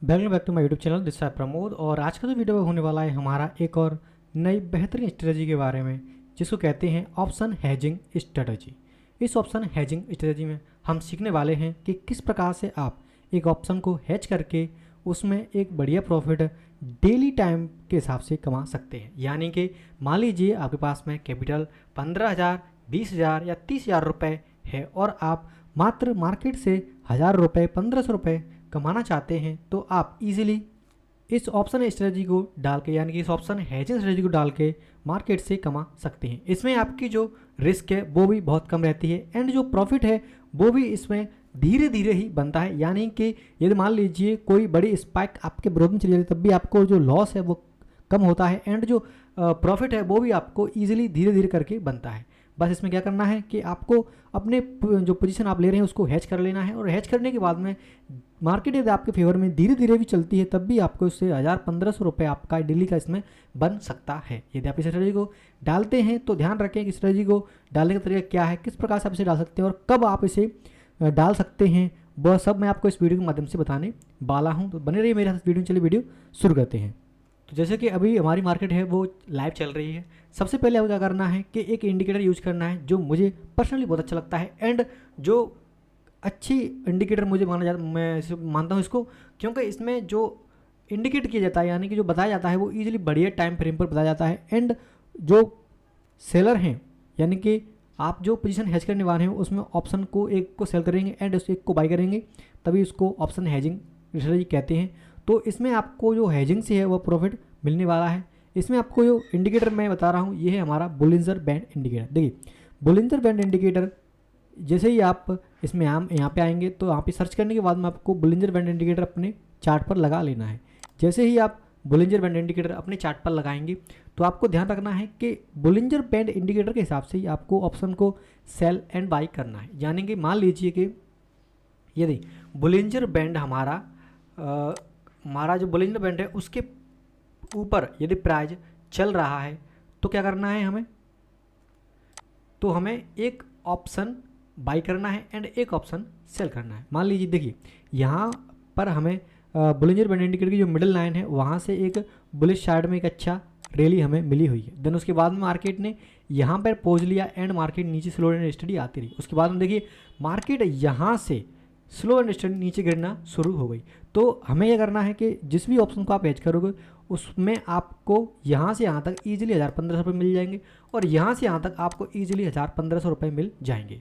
Welcome back to my YouTube channel. This है प्रमोद और आज का जो वीडियो होने वाला है हमारा एक और नई बेहतरीन स्ट्रेटजी के बारे में, जिसको कहते हैं ऑप्शन हेजिंग स्ट्रेटजी। इस ऑप्शन हेजिंग स्ट्रेटजी में हम सीखने वाले हैं कि किस प्रकार से आप एक ऑप्शन को हेज करके उसमें एक बढ़िया प्रॉफिट डेली टाइम के हिसाब से कमा सकते हैं। यानी कि मान लीजिए आपके पास में कैपिटल 15,000, 20,000 या 30,000 रुपये है और आप मात्र मार्केट से 1,000 रुपये, 1,500 रुपये कमाना चाहते हैं, तो आप इजीली इस ऑप्शन स्ट्रेटजी को डाल के, यानी कि इस ऑप्शन हेजिंग स्ट्रेटजी को डाल के मार्केट से कमा सकते हैं। इसमें आपकी जो रिस्क है वो भी बहुत कम रहती है एंड जो प्रॉफिट है वो भी इसमें धीरे धीरे ही बनता है। यानी कि यदि मान लीजिए कोई बड़ी स्पाइक आपके विरोध में चली जाती है, तब भी आपको जो लॉस है वो कम होता है एंड जो प्रॉफिट है वो भी आपको ईजिली धीरे धीरे करके बनता है। बस इसमें क्या करना है कि आपको अपने जो पोजीशन आप ले रहे हैं उसको हैच कर लेना है और हैच करने के बाद में मार्केट यदि आपके फेवर में धीरे धीरे भी चलती है, तब भी आपको इससे 1,000-1,500 रुपये आपका डेली का इसमें बन सकता है। यदि आप इस स्ट्रेटजी को डालते हैं तो ध्यान रखें कि स्ट्रेटजी को डालने का तरीका क्या है, किस प्रकार से आप इसे डाल सकते हैं और कब आप इसे डाल सकते हैं, वह सब मैं आपको इस वीडियो के माध्यम से बताने वाला हूँ। तो बने रहिए मेरे साथ वीडियो। चलिए वीडियो शुरू करते हैं। तो जैसे कि अभी हमारी मार्केट है वो लाइव चल रही है। सबसे पहले आपको क्या करना है कि एक इंडिकेटर यूज करना है जो मुझे पर्सनली बहुत अच्छा लगता है एंड जो अच्छी इंडिकेटर मुझे मैं इसे मानता हूँ इसको, क्योंकि इसमें जो इंडिकेट किया जाता है यानी कि जो बताया जाता है वो ईजिली बढ़िया टाइम फ्रेम पर बताया जाता है एंड जो सेलर हैं यानी कि आप जो पोजीशन हेज करने वाले हैं उसमें ऑप्शन को एक को सेल करेंगे एंड उस एक को बाई करेंगे, तभी उसको ऑप्शन हेजिंग स्ट्रेटजी कहते हैं। तो इसमें आपको जो हेजिंग से है वो प्रॉफिट मिलने वाला है। इसमें आपको जो इंडिकेटर मैं बता रहा हूँ ये है हमारा बोलिंजर बैंड इंडिकेटर। देखिए बोलिंजर बैंड इंडिकेटर जैसे ही आप इसमें यहाँ पे आएंगे तो यहाँ पे सर्च करने के बाद में आपको बोलिंजर बैंड इंडिकेटर अपने चार्ट पर लगा लेना है। जैसे ही आप बोलिंजर बैंड इंडिकेटर अपने चार्ट पर लगाएंगे तो आपको ध्यान रखना है कि बोलिंजर बैंड इंडिकेटर के हिसाब से ही आपको ऑप्शन को सेल एंड बाई करना है। यानी कि मान लीजिए कि यदि बोलिंजर बैंड हमारा जो बोलिंजर बैंड है उसके ऊपर यदि प्राइस चल रहा है तो क्या करना है हमें, तो हमें एक ऑप्शन बाई करना है एंड एक ऑप्शन सेल करना है। मान लीजिए देखिए यहाँ पर हमें बोलिंजर बैंड इंडिकेटर की जो मिडिल लाइन है वहाँ से एक बुलिश साइड में एक अच्छा रैली हमें मिली हुई है। देन उसके बाद में मार्केट ने यहाँ पर पहुँच लिया एंड मार्केट नीचे स्लो एंड स्टडी आती रही। उसके बाद में देखिए मार्केट यहाँ से स्लो एंड स्टडी नीचे गिरना शुरू हो गई। तो हमें यह करना है कि जिस भी ऑप्शन को आप हेज करोगे उसमें आपको यहाँ से यहाँ तक ईजिली 1,000-1,500 रुपये मिल जाएंगे और यहाँ से यहाँ तक आपको ईजिली 1,000-1,500 रुपये मिल जाएंगे।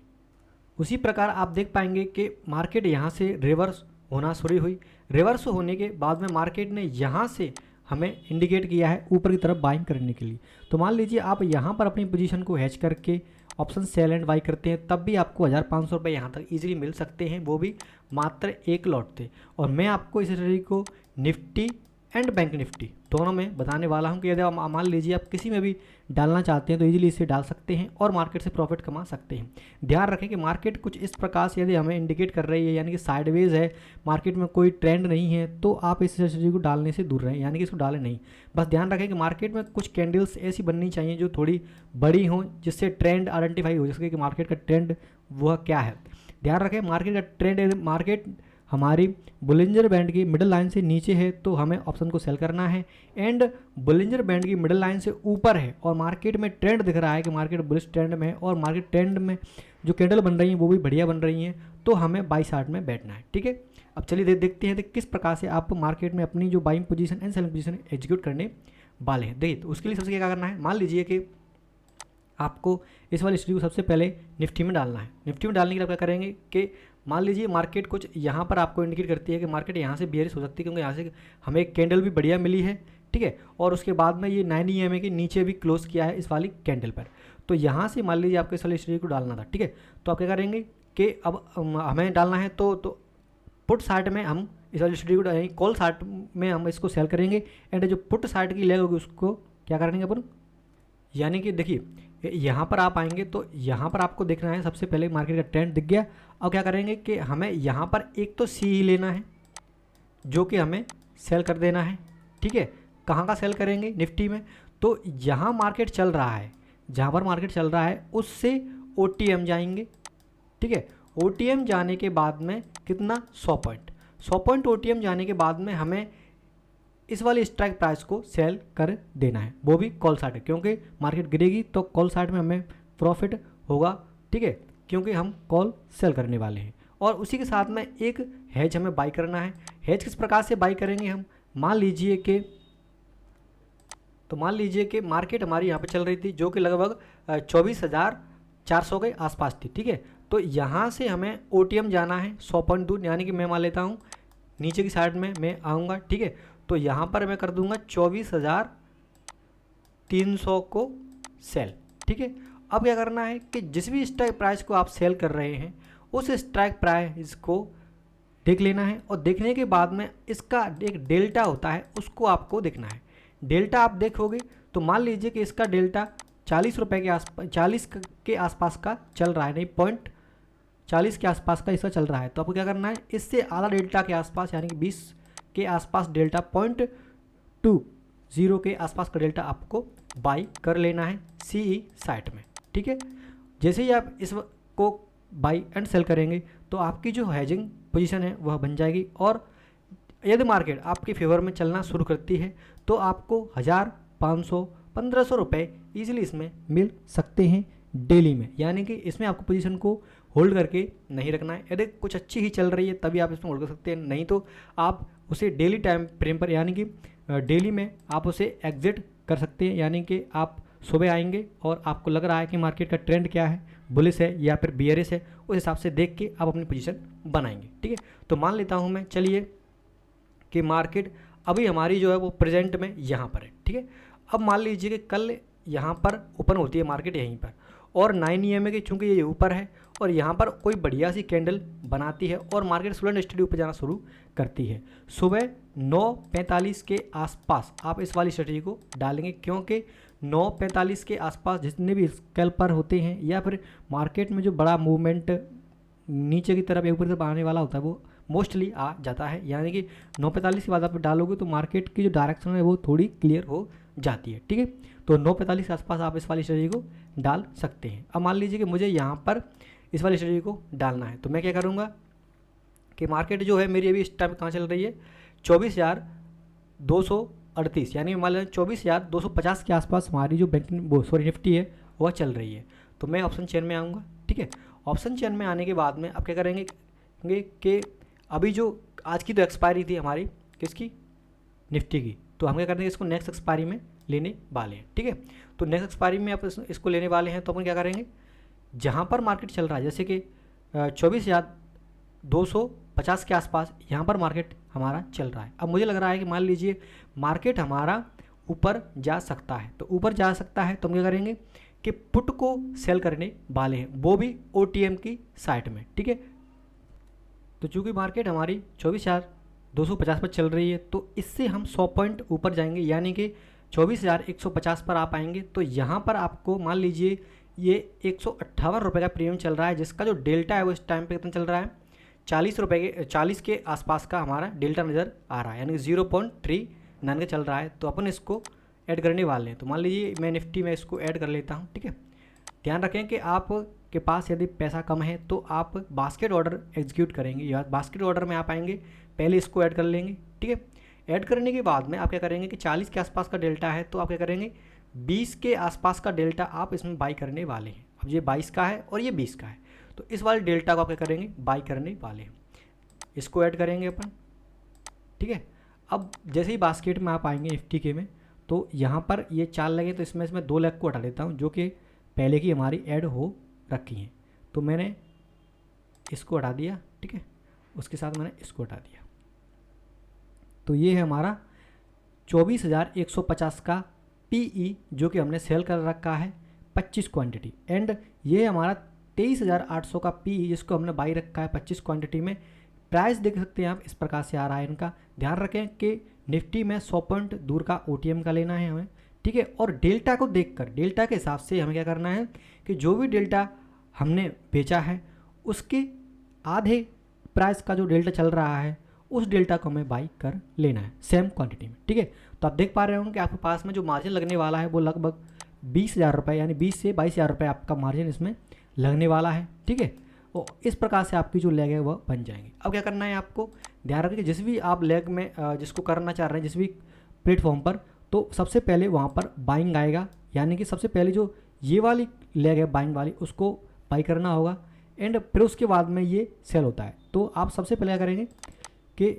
उसी प्रकार आप देख पाएंगे कि मार्केट यहाँ से रिवर्स होना शुरू हुई। रिवर्स होने के बाद में मार्केट ने यहाँ से हमें इंडिकेट किया है ऊपर की तरफ बाइंग करने के लिए। तो मान लीजिए आप यहाँ पर अपनी पोजीशन को हैच करके ऑप्शन सेल एंड बाई करते हैं, तब भी आपको 1,500 रुपये यहाँ तक इजीली मिल सकते हैं, वो भी मात्र एक लॉट थे। और मैं आपको इस स्ट्रेटजी को निफ्टी एंड बैंक निफ्टी दोनों में बताने वाला हूं कि यदि आप मान लीजिए आप किसी में भी डालना चाहते हैं तो इजीली इसे डाल सकते हैं और मार्केट से प्रॉफिट कमा सकते हैं। ध्यान रखें कि मार्केट कुछ इस प्रकार से यदि हमें इंडिकेट कर रही है यानी कि साइडवेज है, मार्केट में कोई ट्रेंड नहीं है, तो आप इस स्ट्रेटजी को डालने से दूर रहें, यानी कि इसको डालें नहीं। बस ध्यान रखें कि मार्केट में कुछ कैंडल्स ऐसी बननी चाहिए जो थोड़ी बड़ी हों, जिससे ट्रेंड आइडेंटिफाई हो सके कि मार्केट का ट्रेंड वह क्या है। ध्यान रखें मार्केट का ट्रेंड, मार्केट हमारी बोलिंजर बैंड की मिडिल लाइन से नीचे है तो हमें ऑप्शन को सेल करना है एंड बोलिंजर बैंड की मिडिल लाइन से ऊपर है और मार्केट में ट्रेंड दिख रहा है कि मार्केट बुलिश ट्रेंड में है और मार्केट ट्रेंड में जो कैंडल बन रही हैं वो भी बढ़िया बन रही हैं, तो हमें बाई साइड में बैठना है। ठीक है, अब चलिए देखते हैं किस प्रकार से आप मार्केट में अपनी जो buying position and selling position execute करने वाले हैं। देखिए तो उसके लिए सबसे क्या करना है, मान लीजिए कि आपको इस वाली स्ट्रेटजी को सबसे पहले निफ्टी में डालना है। निफ्टी में डालने के लिए क्या करेंगे कि मान लीजिए मार्केट कुछ यहाँ पर आपको इंडिकेट करती है कि मार्केट यहाँ से बेयरिश हो सकती है, क्योंकि यहाँ से हमें एक कैंडल भी बढ़िया मिली है। ठीक है, और उसके बाद में ये 9 EMA के नीचे भी क्लोज किया है इस वाली कैंडल पर। तो यहाँ से मान लीजिए आपको इस वाली स्ट्रेटजी को डालना था। ठीक है, तो आप क्या करेंगे कि अब हमें डालना है तो पुट साइड में हम इस वाली स्ट्रेटजी को, कॉल साइड में हम इसको सेल करेंगे एंड जो पुट साइड की लेग होगी उसको क्या करेंगे अपन, यानी कि देखिए यहाँ पर आप आएंगे तो यहाँ पर आपको देखना है सबसे पहले मार्केट का ट्रेंड दिख गया। अब क्या करेंगे कि हमें यहाँ पर एक तो सी ही लेना है जो कि हमें सेल कर देना है। ठीक है, कहाँ का सेल करेंगे, निफ्टी में। तो यहाँ मार्केट चल रहा है, जहाँ पर मार्केट चल रहा है उससे OTM जाएंगे। ठीक है, OTM जाने के बाद में कितना 100 पॉइंट, 100 पॉइंट OTM जाने के बाद में हमें इस वाली स्ट्राइक प्राइस को सेल कर देना है, वो भी कॉल साइड, क्योंकि मार्केट गिरेगी तो कॉल साइड में हमें प्रॉफिट होगा, ठीक है, क्योंकि हम कॉल सेल करने वाले हैं। और उसी के साथ में एक हेज हमें बाई करना है। हेज किस प्रकार से बाई करेंगे हम, मान लीजिए कि मार्केट हमारी यहाँ पे चल रही थी जो कि लगभग 24,400 के आसपास थी, ठीक है। तो यहाँ से हमें OTM जाना है 100 पॉइंट दूर, यानी कि मैं मान लेता हूँ नीचे की साइड में मैं आऊँगा, ठीक है। तो यहाँ पर मैं कर दूँगा 24,300 को सेल, ठीक है। अब क्या करना है कि जिस भी स्ट्राइक प्राइस को आप सेल कर रहे हैं उस स्ट्राइक प्राइस को देख लेना है, और देखने के बाद में इसका एक डेल्टा होता है उसको आपको देखना है। डेल्टा आप देखोगे तो मान लीजिए कि इसका डेल्टा 40 रुपये के आसपास, 40 के आसपास का चल रहा है, नहीं 40 के आसपास का इसका चल रहा है। तो आपको क्या करना है, इससे आधा डेल्टा के आसपास यानी कि 20 के आसपास डेल्टा 0.20 के आसपास का डेल्टा आपको बाई कर लेना है CE साइट में, ठीक है। जैसे ही आप इसको बाई एंड सेल करेंगे तो आपकी जो हेजिंग पोजीशन है वह बन जाएगी, और यदि मार्केट आपके फेवर में चलना शुरू करती है तो आपको 1000, 500, 1500 रुपये ईजिली इसमें मिल सकते हैं डेली में। यानी कि इसमें आपको पोजीशन को होल्ड करके नहीं रखना है। यदि कुछ अच्छी ही चल रही है तभी आप इसमें होल्ड कर सकते हैं, नहीं तो आप उसे डेली टाइम फ्रेम पर यानी कि डेली में आप उसे एग्जिट कर सकते हैं। यानी कि आप सुबह आएंगे और आपको लग रहा है कि मार्केट का ट्रेंड क्या है, बुलिश है या फिर बियरिश है, उस हिसाब से देख के आप अपनी पोजीशन बनाएंगे, ठीक है। तो मान लेता हूँ मैं, चलिए, कि मार्केट अभी हमारी जो है वो प्रेजेंट में यहाँ पर है, ठीक है। अब मान लीजिए कि कल यहाँ पर ओपन होती है मार्केट यहीं पर, और 9 EMA के चूँकि ये ऊपर है और यहाँ पर कोई बढ़िया सी कैंडल बनाती है और मार्केट स्लो स्टडी ऊपर जाना शुरू करती है। सुबह 9:45 के आसपास आप इस वाली स्ट्रेटजी को डालेंगे, क्योंकि 9:45 के आसपास जितने भी स्कैल्पर होते हैं या फिर मार्केट में जो बड़ा मूवमेंट नीचे की तरफ ऊपर की तरफ आने वाला होता है वो मोस्टली आ जाता है। यानी कि 9:45 के बाद आप डालोगे तो मार्केट की जो डायरेक्शन है वो थोड़ी क्लियर हो जाती है, ठीक है। तो 9:45 के आसपास आप इस वाली स्ट्रेटजी को डाल सकते हैं। अब मान लीजिए कि मुझे यहाँ पर इस वाली स्ट्रेटजी को डालना है, तो मैं क्या करूँगा कि मार्केट जो है मेरी अभी इस टाइम कहाँ चल रही है, 24,238, यानी मान लीजिए 24,250 के आसपास हमारी जो निफ्टी है वह चल रही है। तो मैं ऑप्शन चेन में आऊँगा, ठीक है। ऑप्शन चेन में आने के बाद में आप क्या करेंगे कि अभी जो आज की तो एक्सपायरी थी हमारी किसकी, निफ्टी की, तो हम क्या करते हैं इसको नेक्स्ट एक्सपायरी में लेने वाले हैं, ठीक है। तो नेक्स्ट एक्सपायरी में आप इसको लेने वाले हैं, तो अपन क्या करेंगे, जहाँ पर मार्केट चल रहा है जैसे कि 24,250 के आसपास यहाँ पर मार्केट हमारा चल रहा है। अब मुझे लग रहा है कि मान लीजिए मार्केट हमारा ऊपर जा सकता है, तो ऊपर जा सकता है तो हम क्या करेंगे कि पुट को सेल करने वाले हैं, वो भी OTM की साइट में, ठीक है। तो चूँकि मार्केट हमारी 24,250 पर चल रही है तो इससे हम 100 पॉइंट ऊपर जाएंगे, यानी कि 24,150 पर आप आएंगे। तो यहाँ पर आपको मान लीजिए ये 158 रुपये का प्रीमियम चल रहा है, जिसका जो डेल्टा है वो इस टाइम पे कितना चल रहा है, 40 के आसपास का हमारा डेल्टा नज़र आ रहा है, यानी कि 0.39 का चल रहा है। तो अपन इसको ऐड करने वाले हैं। तो मान लीजिए मैं निफ्टी में इसको ऐड कर लेता हूँ, ठीक है। ध्यान रखें कि आप के पास यदि पैसा कम है तो आप बास्केट ऑर्डर एग्जीक्यूट करेंगे, या बास्केट ऑर्डर में आप आएंगे, पहले इसको ऐड कर लेंगे, ठीक है। ऐड करने के बाद में आप क्या करेंगे कि 40 के आसपास का डेल्टा है तो आप क्या करेंगे 20 के आसपास का डेल्टा आप इसमें बाई करने वाले हैं। अब ये 22 का है और ये 20 का है, तो इस वाले डेल्टा को आप क्या करेंगे बाई करने वाले हैं, इसको ऐड करेंगे अपन, ठीक है। अब जैसे ही बास्केट में आप आएंगे निफ्टी के में, तो यहाँ पर ये 4 लगे, तो इसमें 2 लाख को हटा देता हूँ जो कि पहले की हमारी ऐड हो रखी हैं। तो मैंने इसको हटा दिया, ठीक है, उसके साथ मैंने इसको हटा दिया। तो ये है हमारा 24,150 का PE जो कि हमने सेल कर रखा है 25 क्वांटिटी, एंड ये हमारा 23,800 का PE जिसको हमने बाई रखा है 25 क्वांटिटी में। प्राइस देख सकते हैं आप इस प्रकार से आ रहा है इनका। ध्यान रखें कि निफ्टी में 100 पॉइंट दूर का OTM का लेना है हमें, ठीक है। और डेल्टा को देखकर, डेल्टा के हिसाब से हमें क्या करना है कि जो भी डेल्टा हमने बेचा है उसके आधे प्राइस का जो डेल्टा चल रहा है उस डेल्टा को हमें बाई कर लेना है सेम क्वांटिटी में, ठीक है। तो आप देख पा रहे होंगे कि आपके पास में जो मार्जिन लगने वाला है वो लगभग 20,000 रुपये, यानी 20 से 22,000 रुपये आपका मार्जिन इसमें लगने वाला है, ठीक है। और इस प्रकार से आपकी जो लेग है वह बन जाएंगे। अब क्या करना है आपको, ध्यान रखिए जिस भी आप लेग में जिसको करना चाह रहे हैं जिस भी प्लेटफॉर्म पर, तो सबसे पहले वहाँ पर बाइंग आएगा, यानी कि सबसे पहले जो ये वाली लेग है बाइंग वाली उसको बाई करना होगा, एंड फिर उसके बाद में ये सेल होता है। तो आप सबसे पहले क्या करेंगे कि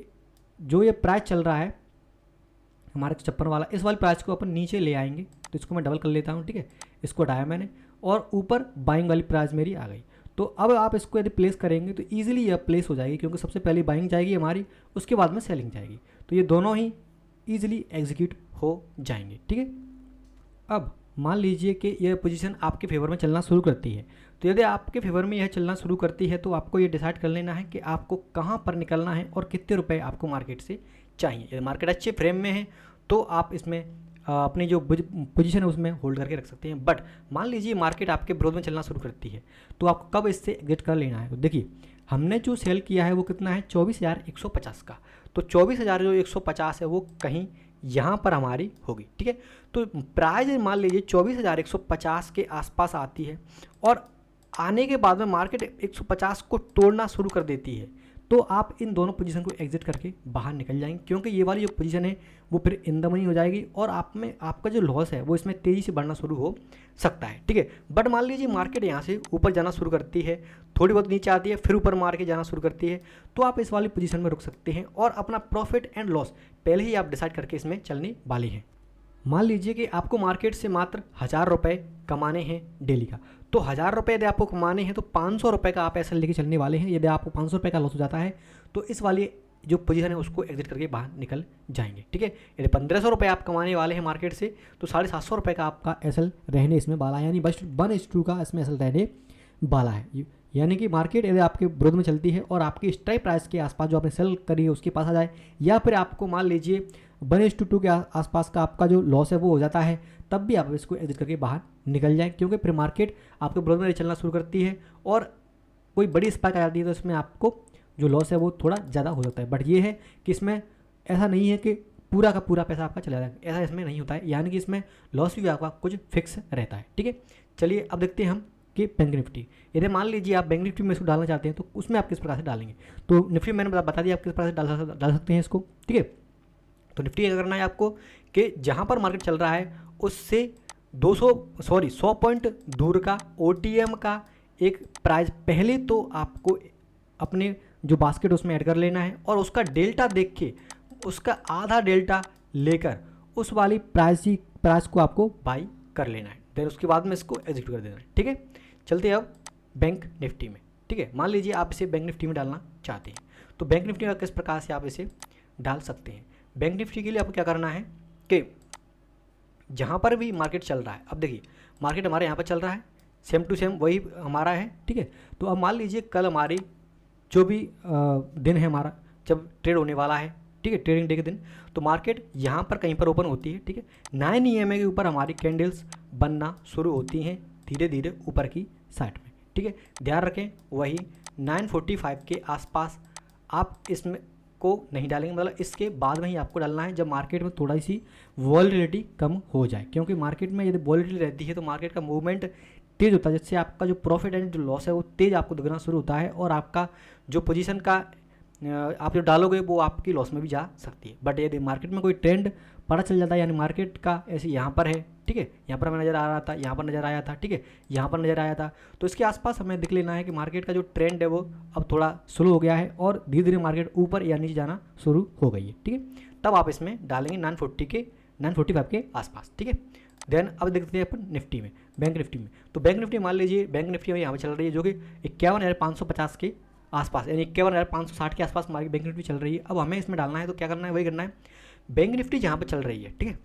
जो ये प्राइस चल रहा है हमारे 56 वाला, इस वाले प्राइस को अपन नीचे ले आएंगे। तो इसको मैं डबल कर लेता हूँ, ठीक है, इसको हटाया मैंने और ऊपर बाइंग वाली प्राइस मेरी आ गई। तो अब आप इसको यदि प्लेस करेंगे तो ईजिली यह प्लेस हो जाएगी, क्योंकि सबसे पहले बाइंग जाएगी हमारी, उसके बाद में सेलिंग जाएगी। तो ये दोनों ही ईजिली एग्जीक्यूट हो जाएंगे, ठीक है। अब मान लीजिए कि यह पोजीशन आपके फेवर में चलना शुरू करती है। तो यदि आपके फेवर में यह चलना शुरू करती है तो आपको ये डिसाइड कर लेना है कि आपको कहाँ पर निकलना है और कितने रुपए आपको मार्केट से चाहिए। यदि मार्केट अच्छे फ्रेम में है तो आप इसमें अपनी जो पोजीशन है उसमें होल्ड करके रख सकते हैं। बट मान लीजिए मार्केट आपके विरोध में चलना शुरू करती है तो आपको कब इससे एग्जिट कर लेना है। तो देखिए हमने जो सेल किया है वो कितना है 24,150 का। तो 24,150 है वो कहीं यहाँ पर हमारी होगी, ठीक है। तो प्राइस मान लीजिए 24,150 के आसपास आती है और आने के बाद में मार्केट 150 को तोड़ना शुरू कर देती है, तो आप इन दोनों पोजीशन को एग्जिट करके बाहर निकल जाएंगे, क्योंकि ये वाली जो पोजीशन है वो फिर इन द मनी हो जाएगी और आप में आपका जो लॉस है वो इसमें तेज़ी से बढ़ना शुरू हो सकता है, ठीक है। बट मान लीजिए मार्केट यहाँ से ऊपर जाना शुरू करती है, थोड़ी बहुत नीचे आती है, फिर ऊपर मार के जाना शुरू करती है, तो आप इस वाली पोजीशन में रुक सकते हैं और अपना प्रॉफिट एंड लॉस पहले ही आप डिसाइड करके इसमें चलने वाले हैं। मान लीजिए कि आपको मार्केट से मात्र 1,000 रुपये कमाने हैं डेली का, तो 1,000 रुपये यदि आपको कमाने हैं तो 500 रुपये का आप ऐसा लेके चलने वाले हैं। यदि आपको 500 रुपये का लॉस हो जाता है तो इस वाली जो पोजीशन है उसको एग्जिट करके बाहर निकल जाएंगे, ठीक है। यदि 1,500 रुपये आप कमाने वाले हैं मार्केट से तो 750 रुपये का आपका एसएल रहने इसमें वाला है, यानी बस 1:2 का इसमें एसएल रहने वाला है। यानी कि मार्केट यदि आपके विरोध में चलती है और आपकी स्ट्राइक प्राइस के आसपास जो आपने सेल करी है उसके पास आ जाए, या फिर आपको मान लीजिए 1:2 के आसपास का आपका जो लॉस है वो हो जाता है, तब भी आप इसको एग्जिट करके बाहर निकल जाएं, क्योंकि फिर मार्केट आपके विरोध में चलना शुरू करती है और कोई बड़ी स्पाइक आ जाती है तो इसमें आपको जो लॉस है वो थोड़ा ज़्यादा हो सकता है। बट ये है कि इसमें ऐसा नहीं है कि पूरा का पूरा पैसा आपका चला जाएगा, ऐसा इसमें नहीं होता है, यानी कि इसमें लॉस भी आपका कुछ फिक्स रहता है, ठीक है। चलिए अब देखते हैं हम कि बैंक निफ्टी, यदि मान लीजिए आप बैंक निफ्टी में इसको डालना चाहते हैं तो उसमें आप किस प्रकार से डालेंगे। तो निफ्टी मैंने बता दिया आप किस प्रकार से डाल सकते हैं इसको, ठीक है। तो निफ्टी क्या करना है आपको कि जहाँ पर मार्केट चल रहा है उससे 100 पॉइंट दूर का OTM का एक प्राइस पहले तो आपको अपने जो बास्केट उसमें ऐड कर लेना है और उसका डेल्टा देख के उसका आधा डेल्टा लेकर उस वाली प्राइस को आपको बाई कर लेना है। देन उसके बाद में इसको एग्जीक्यूट कर देना है, ठीक है। चलते हैं अब बैंक निफ्टी में, ठीक है। मान लीजिए आप इसे बैंक निफ्टी में डालना चाहते हैं तो बैंक निफ्टी में किस प्रकार से आप इसे डाल सकते हैं। बैंक निफ्टी के लिए आपको क्या करना है कि जहाँ पर भी मार्केट चल रहा है, अब देखिए मार्केट हमारे यहाँ पर चल रहा है, सेम टू सेम वही हमारा है, ठीक है। तो अब मान लीजिए कल हमारी जो भी दिन है हमारा जब ट्रेड होने वाला है, ठीक है, ट्रेडिंग डे के दिन, तो मार्केट यहाँ पर कहीं पर ओपन होती है, ठीक है। 9 EMA के ऊपर हमारी कैंडल्स बनना शुरू होती हैं धीरे धीरे ऊपर की साइड में, ठीक है। ध्यान रखें वही 9:45 के आसपास आप इसमें को नहीं डालेंगे, मतलब इसके बाद में ही आपको डालना है जब मार्केट में थोड़ी सी वॉलेटिलिटी कम हो जाए, क्योंकि मार्केट में यदि वॉलेटिलिटी रहती है तो मार्केट का मूवमेंट तेज़ होता है, जिससे आपका जो प्रॉफिट एंड जो लॉस है वो तेज़ आपको दिखना शुरू होता है और आपका जो पोजीशन का आप जो डालोगे वो आपकी लॉस में भी जा सकती है। बट यदि मार्केट में कोई ट्रेंड पता चल जाता है, यानी मार्केट का ऐसे यहाँ पर है, ठीक है, यहाँ पर हमें नज़र आ रहा था, यहाँ पर नज़र आया था, ठीक है, यहाँ पर नज़र आया था, तो इसके आसपास हमें देख लेना है कि मार्केट का जो ट्रेंड है वो अब थोड़ा स्लो हो गया है और धीरे धीरे मार्केट ऊपर या नीचे जाना शुरू हो गई है, ठीक है। तब आप इसमें डालेंगे 945 के आसपास, ठीक है। देन अब देखते हैं अपन निफ्टी में, बैंक निफ्टी में। तो बैंक निफ्टी मान लीजिए बैंक निफ्टी में यहाँ पर चल रही है जो कि 51,550 के आसपास, यानी 51,560 के आसपास हमारी बैंक निफ्टी चल रही है। अब हमें इसमें डालना है तो क्या करना है, वही करना है, बैंक निफ्टी जहाँ पर चल रही है, ठीक है,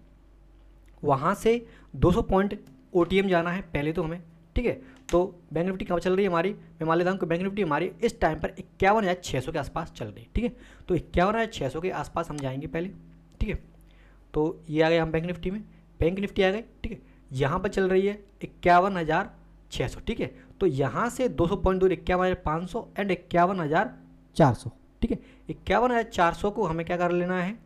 वहाँ से 200 पॉइंट OTM जाना है पहले तो हमें, ठीक है। तो बैंक निफ्टी कहाँ चल रही है हमारी, मैं मान लेता हूँ कि बैंक निफ्टी हमारी इस टाइम पर 51,600 के आसपास चल रही है, ठीक है। तो 51,600 के आसपास हम जाएंगे पहले, ठीक है। तो ये आ गए हम बैंक निफ्टी में, बैंक निफ्टी आ गए, ठीक है। यहाँ पर चल रही है 51,600, ठीक है। तो यहाँ से 200 पॉइंट दूर 51,500 एंड 51,400, ठीक है। 51,400 को हमें क्या कर लेना है,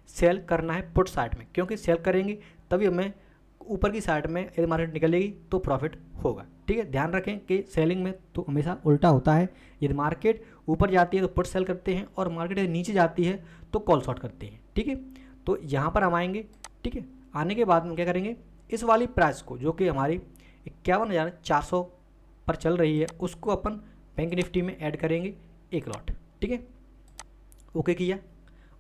सेल करना है पुट साइड में, क्योंकि सेल करेंगे तभी हमें ऊपर की साइड में यदि मार्केट निकलेगी तो प्रॉफिट होगा, ठीक है, ध्यान रखें कि सेलिंग में तो हमेशा उल्टा होता है। यदि मार्केट ऊपर जाती है तो पुट सेल करते हैं, और मार्केट यदि नीचे जाती है तो कॉल शॉर्ट करते हैं। ठीक है, तो यहाँ पर हम आएंगे। ठीक है, आने के बाद हम क्या करेंगे, इस वाली प्राइस को जो कि हमारी 51,400 पर चल रही है, उसको अपन बैंक निफ्टी में ऐड करेंगे एक लॉट। ठीक है, ओके किया।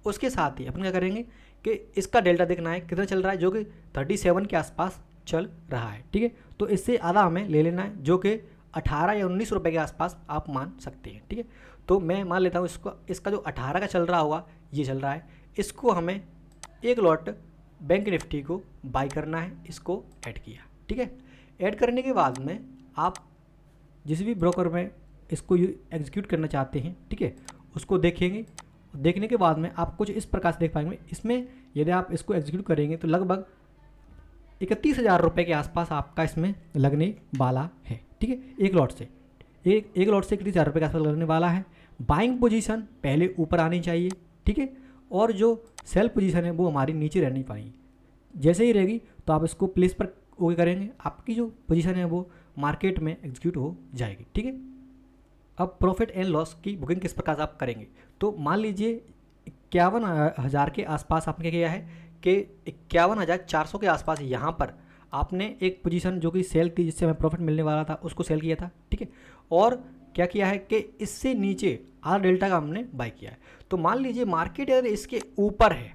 उसके साथ ही अपन क्या करेंगे कि इसका डेल्टा देखना है कितना चल रहा है, जो कि 37 के आसपास चल रहा है। ठीक है, तो इससे आधा हमें ले लेना है, जो कि 18 या 19 रुपये के आसपास आप मान सकते हैं। ठीक है, तो मैं मान लेता हूँ इसका जो 18 का चल रहा होगा, ये चल रहा है, इसको हमें एक लॉट बैंक निफ्टी को बाई करना है, इसको ऐड किया। ठीक है, ऐड करने के बाद में आप जिस भी ब्रोकर में इसको एग्जीक्यूट करना चाहते हैं, ठीक है, उसको देखेंगे। देखने के बाद में आप कुछ इस प्रकार से देख पाएंगे, इसमें यदि आप इसको एग्जीक्यूट करेंगे तो लगभग 31,000 रुपये के आसपास आपका इसमें लगने वाला है। ठीक है, एक लॉट से 31,000 रुपये के आसपास लगने वाला है। बाइंग पोजीशन पहले ऊपर आनी चाहिए। ठीक है, और जो सेल पोजीशन है वो हमारी नीचे रहनी पाएगी। जैसे ही रहेगी तो आप इसको प्लेस पर ओके करेंगे, आपकी जो पोजीशन है वो मार्केट में एग्जीक्यूट हो जाएगी। ठीक है, अब प्रॉफिट एंड लॉस की बुकिंग किस प्रकार से आप करेंगे, तो मान लीजिए 51,000 के आसपास आपने क्या किया है कि 51,400 के आसपास यहाँ पर आपने एक पोजीशन जो कि सेल थी, जिससे हमें प्रॉफिट मिलने वाला था, उसको सेल किया था। ठीक है, और क्या किया है कि इससे नीचे आधा डेल्टा का हमने बाय किया है। तो मान लीजिए मार्केट अगर इसके ऊपर है,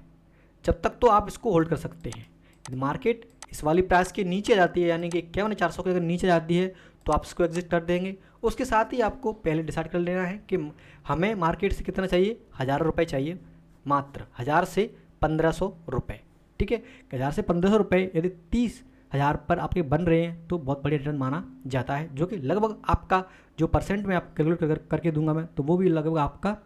जब तक तो आप इसको होल्ड कर सकते हैं। यदि मार्केट इस वाली प्राइस के नीचे जाती है, यानी कि 51,400 के अगर नीचे जाती है, तो आप इसको एग्जिट कर देंगे। उसके साथ ही आपको पहले डिसाइड कर लेना है कि हमें मार्केट से कितना चाहिए, 1,000 रुपये चाहिए, मात्र 1,000 से 1,500 रुपये। ठीक है, 1,000 से 1,500 रुपये यदि 30,000 पर आपके बन रहे हैं तो बहुत बढ़िया रिटर्न माना जाता है, जो कि लगभग आपका जो परसेंट में आप कैलकुलेट करके दूंगा मैं, तो वो भी लगभग आपका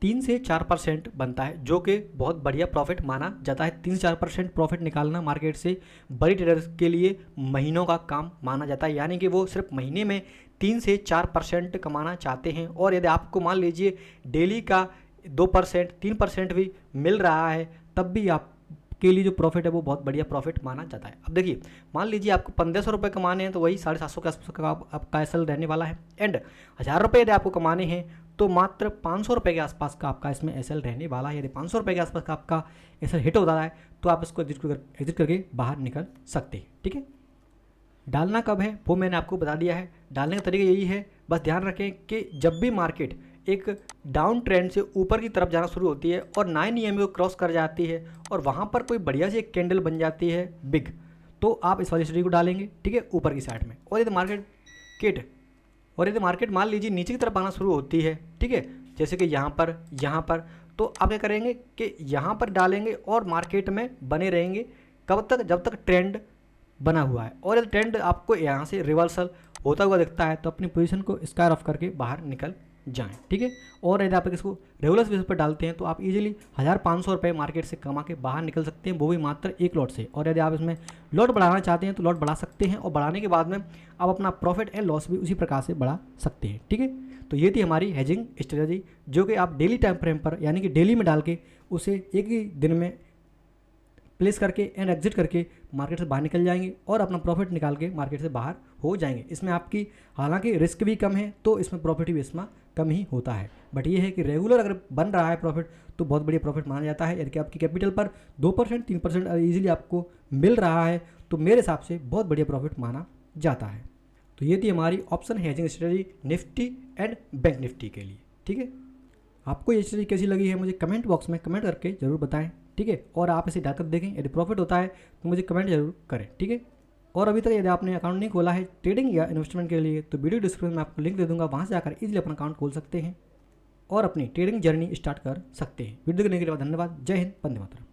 3 से 4% बनता है, जो कि बहुत बढ़िया प्रॉफिट माना जाता है। 3 से 4% प्रॉफिट निकालना मार्केट से बड़ी ट्रेडर्स के लिए महीनों का काम माना जाता है, यानी कि वो सिर्फ महीने में 3 से 4% कमाना चाहते हैं। और यदि आपको मान लीजिए डेली का 2%, 3% भी मिल रहा है, तब भी आप के लिए जो प्रॉफिट है वो बहुत बढ़िया प्रॉफिट माना जाता है। अब देखिए, मान लीजिए आपको 1,500 रुपये कमाने हैं, तो वही 750 के आसपास का आपका एसएल रहने वाला है। एंड 1,000 रुपये यदि आपको कमाने हैं तो मात्र 500 रुपये के आसपास का आपका इसमें एसएल रहने वाला है। यदि 500 रुपये के आसपास का आपका एसएल हिट होता है तो आप इसको एग्जिट करके बाहर निकल सकते हैं। ठीक है, डालना कब है वो मैंने आपको बता दिया है। डालने का तरीका यही है, बस ध्यान रखें कि जब भी मार्केट एक डाउन ट्रेंड से ऊपर की तरफ जाना शुरू होती है और 9 EMA को क्रॉस कर जाती है और वहाँ पर कोई बढ़िया सी एक कैंडल बन जाती है बिग, तो आप इस वाली स्ट्रेटजी को डालेंगे। ठीक है, ऊपर की साइड में। और यदि मार्केट मान लीजिए नीचे की तरफ आना शुरू होती है, ठीक है, जैसे कि यहाँ पर, तो आप क्या करेंगे कि यहाँ पर डालेंगे और मार्केट में बने रहेंगे। कब तक, जब तक ट्रेंड बना हुआ है। और यदि ट्रेंड आपको यहाँ से रिवर्सल होता हुआ दिखता है तो अपनी पोजीशन को स्क्वायर ऑफ करके बाहर निकल जाएं। ठीक है, और यदि आप इसको रेगुलर बेसिस पर डालते हैं तो आप इजीली 1,500 रुपये मार्केट से कमा के बाहर निकल सकते हैं, वो भी मात्र एक लॉट से। और यदि आप इसमें लॉट बढ़ाना चाहते हैं तो लॉट बढ़ा सकते हैं, और बढ़ाने के बाद में आप अपना प्रॉफिट एंड लॉस भी उसी प्रकार से बढ़ा सकते हैं। ठीक है, तो ये थी हमारी हेजिंग स्ट्रेटजी, जो कि आप डेली टाइम फ्रेम पर, यानी कि डेली में डाल के उसे एक ही दिन में प्लेस करके एंड एग्जिट करके मार्केट से बाहर निकल जाएंगे और अपना प्रॉफिट निकाल के मार्केट से बाहर हो जाएंगे। इसमें आपकी हालांकि रिस्क भी कम है, तो इसमें प्रॉफिट भी इसमें कम ही होता है। बट ये है कि रेगुलर अगर बन रहा है प्रॉफिट तो बहुत बढ़िया प्रॉफिट माना जाता है। यदि आपकी कैपिटल पर 2%, 3% ईजिली आपको मिल रहा है तो मेरे हिसाब से बहुत बढ़िया प्रॉफिट माना जाता है। तो ये थी हमारी option hedging strategy Nifty and bank Nifty के लिए। ठीक है, आपको ये स्ट्रेटजी कैसी लगी है मुझे कमेंट बॉक्स में कमेंट करके ज़रूर बताएं। ठीक है, और आप इसे डालकर देखें, यदि प्रॉफिट होता है तो मुझे कमेंट जरूर करें। ठीक है, और अभी तक यदि आपने अकाउंट नहीं खोला है ट्रेडिंग या इन्वेस्टमेंट के लिए तो वीडियो डिस्क्रिप्शन में आपको लिंक दे दूंगा, वहाँ से आकर इजीली अपना अकाउंट खोल सकते हैं और अपनी ट्रेडिंग जर्नी स्टार्ट कर सकते हैं। वीडियो देखने के लिए धन्यवाद। जय हिंद, वंदे मातरम।